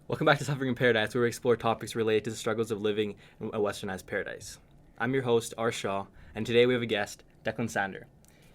Welcome back to Suffering in Paradise, where we explore topics related to the struggles of living in a westernized paradise. I'm your host, Aarsh, and today we have a guest, Declan Sander.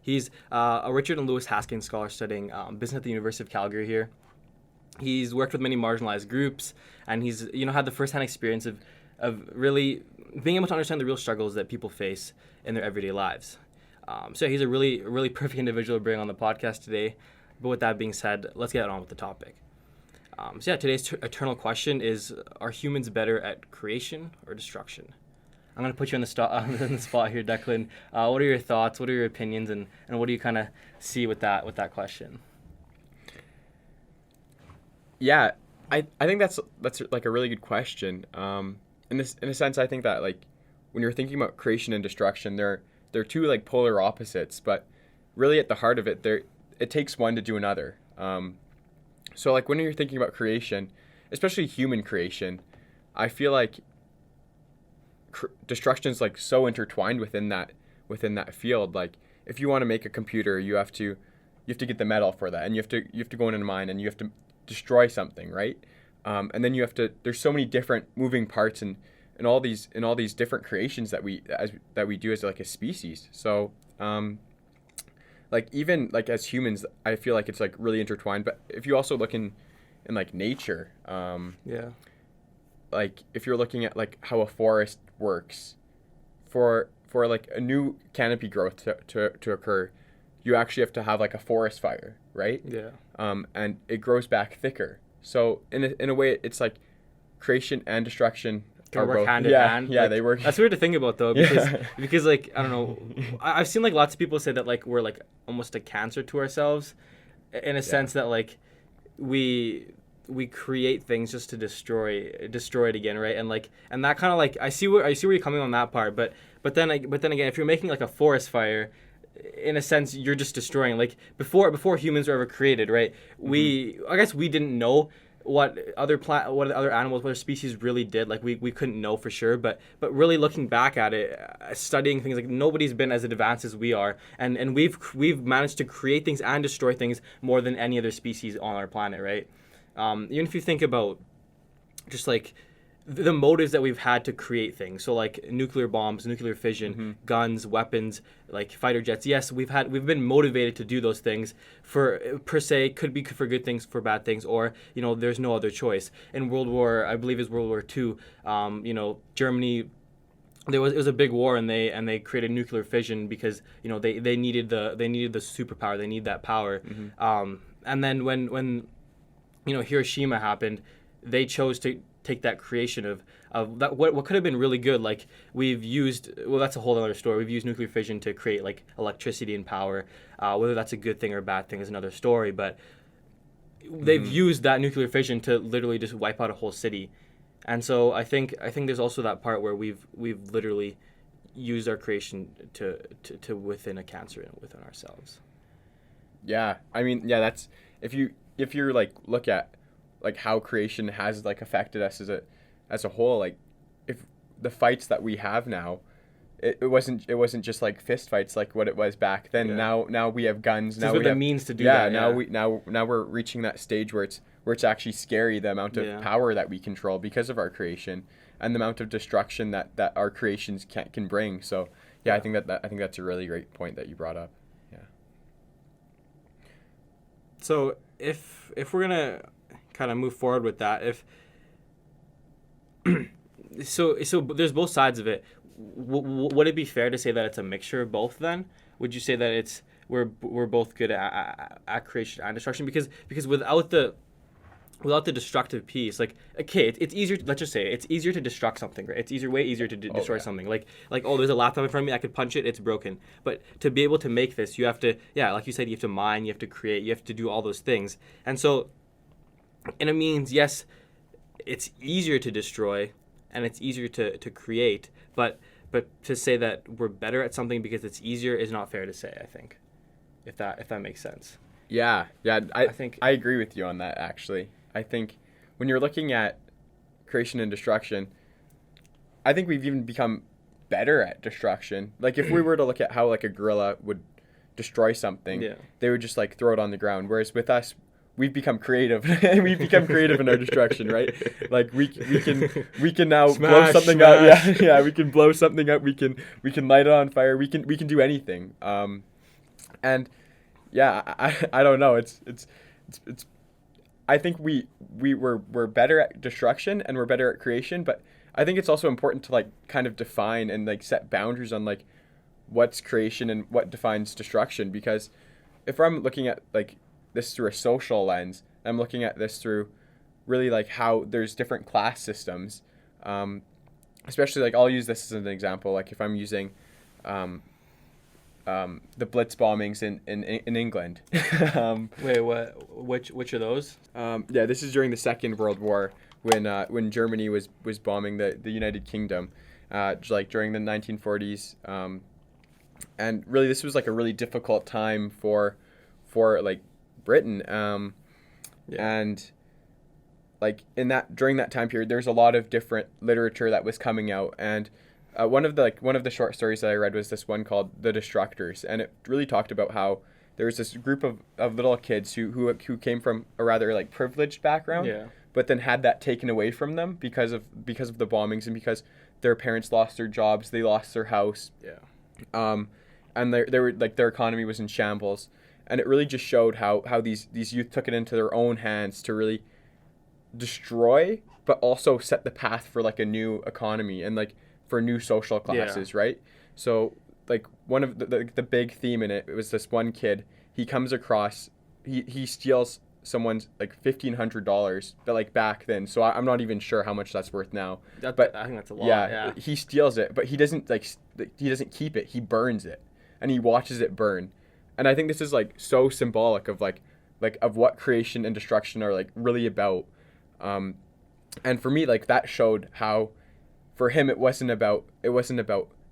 He's a Richard and Lewis Haskins Scholar studying business at the University of Calgary here. He's worked with many marginalized groups, and he's had the first-hand experience of really being able to understand the real struggles that people face in their everyday lives. So he's a really perfect individual to bring on the podcast today. But with that being said, let's get on with the topic. Today's eternal question is, are humans better at creation or destruction? I'm going to put you on the spot here, Declan. What are your thoughts? What are your opinions? And what do you kind of see with that question? Yeah, I think that's like a really good question. In a sense, I think that like when you're thinking about creation and destruction, they're two like polar opposites, but really at the heart of it, it takes one to do another. So like when you're thinking about creation, especially human creation, I feel like destruction is like so intertwined within that field. Like if you want to make a computer, you have to get the metal for that, and you have to go in a mine and you have to destroy something, right? And then there's so many different moving parts and all these different creations that we do as like a species. So like even like as humans, I feel like it's like really intertwined. But if you also look in like nature, like if you're looking at like how a forest works, for like a new canopy growth to occur, you actually have to have like a forest fire, right? Yeah. And it grows back thicker. So in a way, it's like creation and destruction Can work hand in hand. Yeah, like, they work. That's weird to think about though, because like I don't know, I've seen like lots of people say that like we're like almost a cancer to ourselves, in a sense that like we create things just to destroy it again, right? And that kind of like I see where you're coming on that part, but then again, if you're making like a forest fire, in a sense you're just destroying. Like before humans were ever created, right? I guess we didn't know what other animals, what other species really did. Like we couldn't know for sure, but really looking back at it, studying things, like nobody's been as advanced as we are, and we've managed to create things and destroy things more than any other species on our planet, right? Even if you think about just like the motives that we've had to create things, so like nuclear bombs, nuclear fission, guns, weapons, like fighter jets. Yes, we've been motivated to do those things for per se, could be for good things, for bad things, or there's no other choice. In World War, I believe it's World War II, Germany, it was a big war, and they created nuclear fission because they needed the superpower, they need that power. And then when Hiroshima happened, they chose to take that creation of that what could have been really good. Like we've used, well, that's a whole other story. We've used nuclear fission to create like electricity and power. Whether that's a good thing or a bad thing is another story. But they've used that nuclear fission to literally just wipe out a whole city. And so I think there's also that part where we've literally used our creation to within a cancer within ourselves. Yeah, I mean, yeah, that's if you're like look at like how creation has like affected us as a whole. Like if the fights that we have now, it wasn't just like fist fights like what it was back then. Yeah. Now we have guns. Now we have the means to do that. Now we're reaching that stage where it's actually scary, the amount of power that we control because of our creation, and the amount of destruction that our creations can bring. So I think that's a really great point that you brought up. Yeah. So if we're gonna kind of move forward with that, so there's both sides of it. Would it be fair to say that it's a mixture of both then? Would you say that we're both good at creation and destruction? Because without the destructive piece, like, okay, it's easier. Let's just say it's easier to destruct something, right? It's way easier to destroy something. Like, oh, there's a laptop in front of me, I could punch it, it's broken. But to be able to make this, you have to, like you said, you have to mine, you have to create, you have to do all those things. And so, and it means, yes, it's easier to destroy, and it's easier to create. But to say that we're better at something because it's easier is not fair to say, I think, if that makes sense. Yeah, I think I agree with you on that, actually. I think when you're looking at creation and destruction, I think we've even become better at destruction. Like if we were to look at how like a gorilla would destroy something, they would just like throw it on the ground. Whereas with us, we've become creative. We've become creative in our destruction, right? Like we can now blow something up. Yeah, we can blow something up. We can light it on fire. We can do anything. And yeah, I don't know. It's I think we're better at destruction and we're better at creation, but I think it's also important to like kind of define and like set boundaries on like what's creation and what defines destruction. Because if I'm looking at like this through a social lens, I'm looking at this through really like how there's different class systems, especially like I'll use this as an example. Like if I'm using the Blitz bombings in England. Wait, what? Which are those? Yeah, this is during the Second World War when Germany was bombing the United Kingdom, like during the 1940s. And really, this was like a really difficult time for like Britain. And like during that time period, there's a lot of different literature that was coming out, and one of the short stories that I read was this one called The Destructors, and it really talked about how there was this group of little kids who came from a rather like privileged background, but then had that taken away from them because of the bombings and because their parents lost their jobs, they lost their house, and they were like their economy was in shambles, and it really just showed how these youth took it into their own hands to really destroy, but also set the path for like a new economy and like for new social classes, right? So like one of the big theme in it was this one kid. He comes across, he steals someone's like $1,500, but like back then. So I'm not even sure how much that's worth now. But I think that's a lot. Yeah, he steals it, but he doesn't keep it. He burns it, and he watches it burn. And I think this is like so symbolic of like of what creation and destruction are like really about. And for me, like that showed how. For him, it wasn't about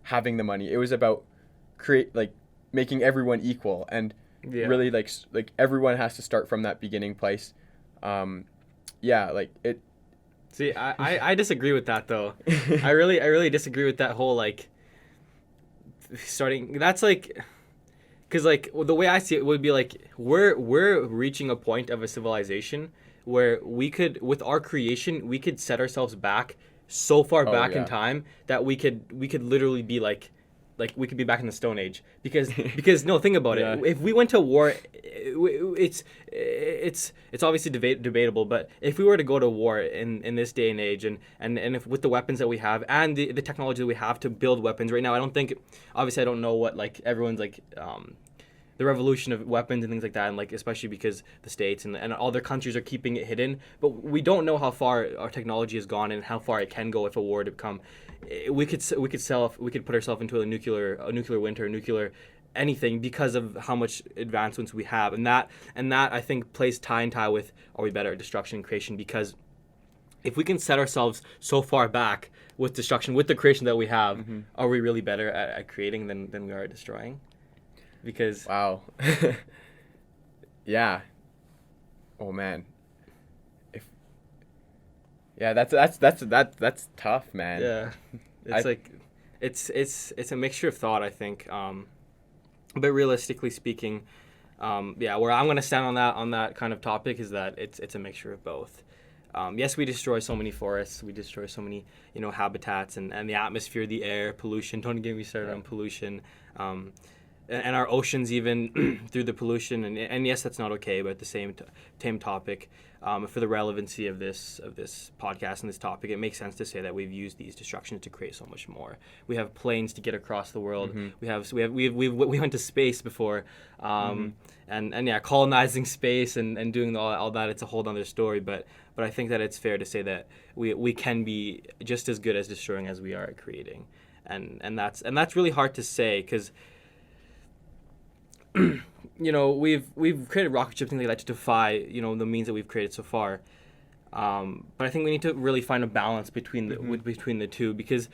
having the money. It was about making everyone equal, and really like everyone has to start from that beginning place. Like it. See, I disagree with that though. I really disagree with that whole like starting. That's like, because like the way I see it would be like we're reaching a point of a civilization where we could, with our creation, we could set ourselves back so far back in time that we could literally be like we could be back in the Stone Age, because no, think about it. If we went to war, it's obviously debatable, but if we were to go to war in this day and age, and if with the weapons that we have and the technology that we have to build weapons right now, I don't know what like everyone's like the revolution of weapons and things like that, and like especially because the States and other countries are keeping it hidden, but we don't know how far our technology has gone and how far it can go if a war to come. We could put ourselves into a nuclear winter, nuclear anything, because of how much advancements we have, and that I think plays tie and tie with, are we better at destruction and creation? Because if we can set ourselves so far back with destruction, with the creation that we have, are we really better at creating than we are at destroying? Because wow. Yeah. Oh man. That's tough, man. Yeah. It's a mixture of thought, I think. But realistically speaking, where I'm going to stand on that kind of topic is that it's a mixture of both. Yes, we destroy so many forests, we destroy so many, habitats and the atmosphere, the air, pollution. Don't get me started on pollution. And our oceans even through the pollution, and yes, that's not okay, but at the same topic, for the relevancy of this podcast and this topic, it makes sense to say that we've used these destructions to create so much more. We have planes to get across the world. We went to space before, and colonizing space and doing all that. It's a whole other story, but I think that it's fair to say that we can be just as good as destroying as we are at creating, and that's really hard to say, because we've created rocket ships, things like that, to defy the means that we've created so far. But I think we need to really find a balance between the two, because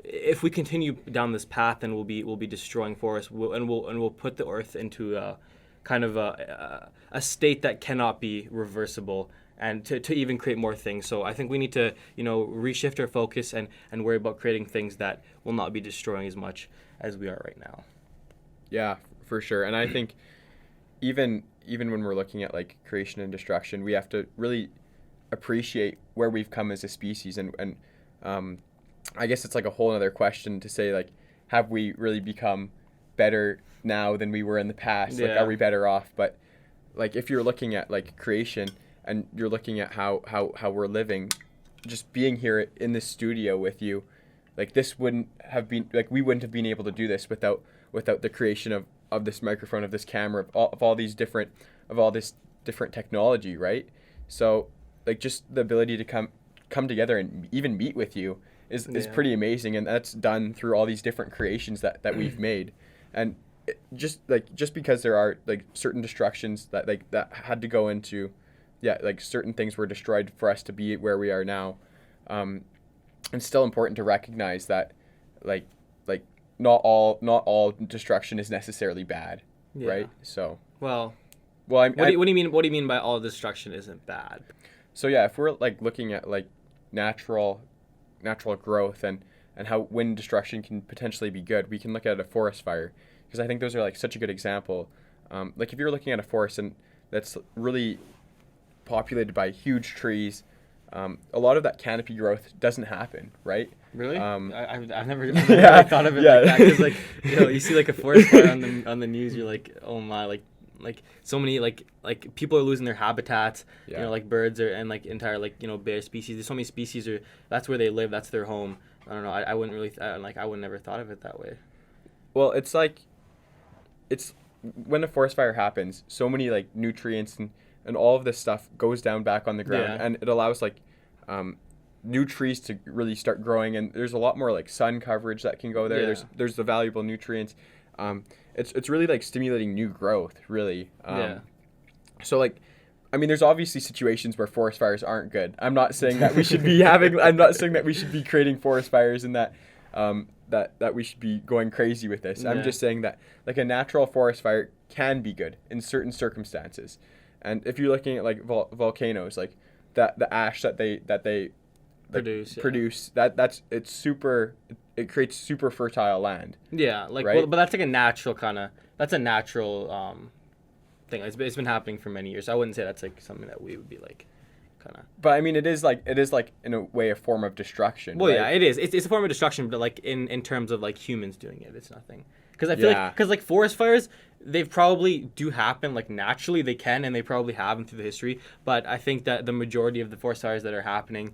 if we continue down this path, then we'll be destroying forests, and we'll put the earth into a kind of a state that cannot be reversible, and to even create more things. So I think we need to reshift our focus and worry about creating things that will not be destroying as much as we are right now. Yeah, for sure. And I think even when we're looking at like creation and destruction, we have to really appreciate where we've come as a species, and I guess it's like a whole other question to say, like, have we really become better now than we were in the past? Like, are we better off? But like, if you're looking at like creation and you're looking at how we're living, just being here in this studio with you, like, this wouldn't have been, like, we wouldn't have been able to do this without the creation of this microphone, of this camera, of all this different technology, right? So like, just the ability to come together and even meet with you is pretty amazing, and that's done through all these different creations that we've made. And just because there are like certain destructions that had to go into, like certain things were destroyed for us to be where we are now. It's still important to recognize that like not all destruction is necessarily bad, right? So what do you mean by all destruction isn't bad? So if we're like looking at like natural growth and how wind destruction can potentially be good, we can look at a forest fire, because I think those are like such a good example. Like, if you're looking at a forest and that's really populated by huge trees, a lot of that canopy growth doesn't happen, right? Really? I've never really thought of it like that, because like, you see like a forest fire on the news, you're like, oh my, like so many like people are losing their habitats, like birds and like entire bear species. There's so many species, that's where they live, that's their home. I don't know. I wouldn't really I would never thought of it that way. Well, it's when a forest fire happens, so many like nutrients and all of this stuff goes down back on the ground, and it allows like new trees to really start growing, and there's a lot more like sun coverage that can go there. There's the valuable nutrients. It's really like stimulating new growth, really. So like, I mean, there's obviously situations where forest fires aren't good. I'm not saying that we should be I'm not saying that we should be creating forest fires and that that we should be going crazy with this. I'm just saying that like a natural forest fire can be good in certain circumstances. And if you're looking at like volcanoes, like the ash that they produce, it creates super fertile land. Yeah, like, right? Well, but that's like a natural thing. It's been happening for many years. I wouldn't say that's like something that we would be like kind of. But I mean, it is like in a way a form of destruction. Well, right? yeah, it is. It's a form of destruction, but like in terms of like humans doing it, it's nothing. Because I feel like forest fires, they probably do happen like naturally, they can, and they probably have through the history. But I think that the majority of the forest fires that are happening,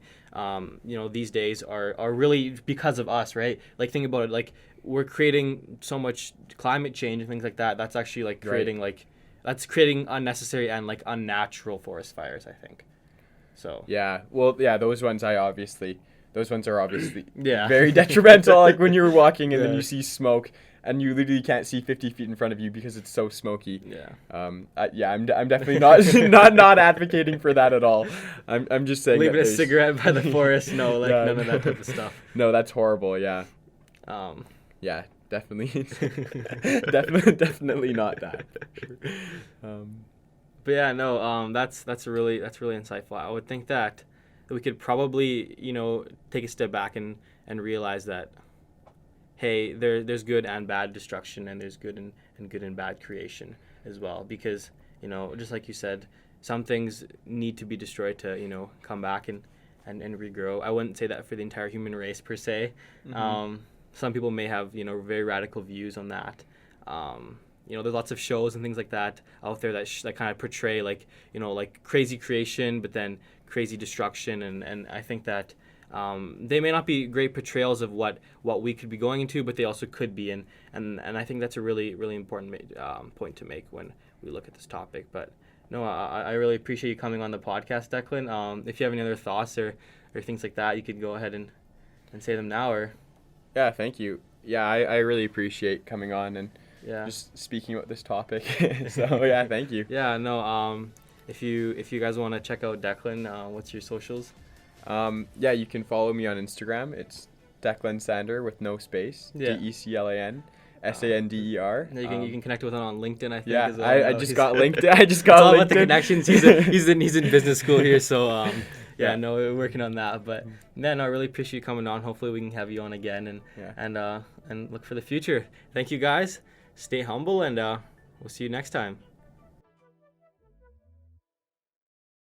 these days are really because of us, right? Like, think about it, like we're creating so much climate change and things like that. That's actually like creating that's creating unnecessary and like unnatural forest fires, I think. So those ones are obviously very detrimental. Like when you're walking and then you see smoke and you literally can't see 50 feet in front of you because it's so smoky. I'm definitely not advocating for that at all. I'm just saying leaving a cigarette by the forest. No, like none of that type of stuff. No, that's horrible. Definitely definitely not that. But that's really insightful. I would think that we could probably take a step back and realize that, hey, there's good and bad destruction, and there's good and bad creation as well. Because just like you said, some things need to be destroyed to come back and regrow. I wouldn't say that for the entire human race per se. Mm-hmm. Some people may have very radical views on that. There's lots of shows and things like that out there that kind of portray like crazy creation, but then crazy destruction, and I think that they may not be great portrayals of what we could be going into, but they also could be, and I think that's a really really important point to make when we look at this topic. But no, I really appreciate you coming on the podcast, Declan. If you have any other thoughts or things like that, you could go ahead and say them now. Or thank you. I really appreciate coming on and just speaking about this topic. So thank you. If you guys want to check out Declan, what's your socials? You can follow me on Instagram. It's Declan Sander with no space. DECLAN SANDER. You can connect with him on LinkedIn, I think. As well. I just got LinkedIn. I just got LinkedIn. All about the connections. He's in business school here, so we're working on that. But I really appreciate you coming on. Hopefully we can have you on again and look for the future. Thank you guys. Stay humble, and we'll see you next time.